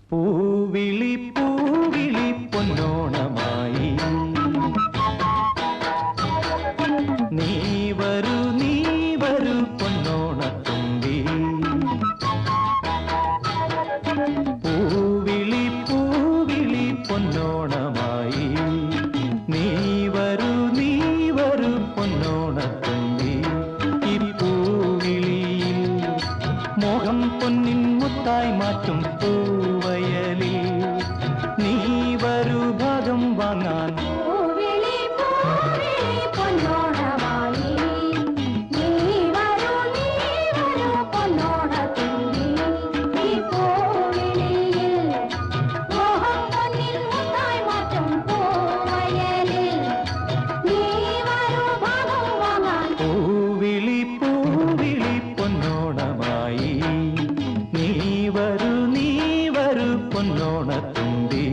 പൂവിളി പൂവിളി പൊന്നോണമായി നീ വരൂ പൊന്നോണത്തുമ്പി പൂവിളി പൂവിളി പൊന്നോണമായി നീ വരൂ പൊന്നോണത്തുമ്പി ഈ പൂവിളിയിൽ മോഹം പൊന്നിൻ മുത്തായി മാറ്റും പൂവയലിൽ നീ വരൂ ഭാഗം വാങ്ങാൻ പൂവിളി പൂവിളി പൊന്നോണമായി നീ വരൂ പൊന്നോണത്തുമ്പി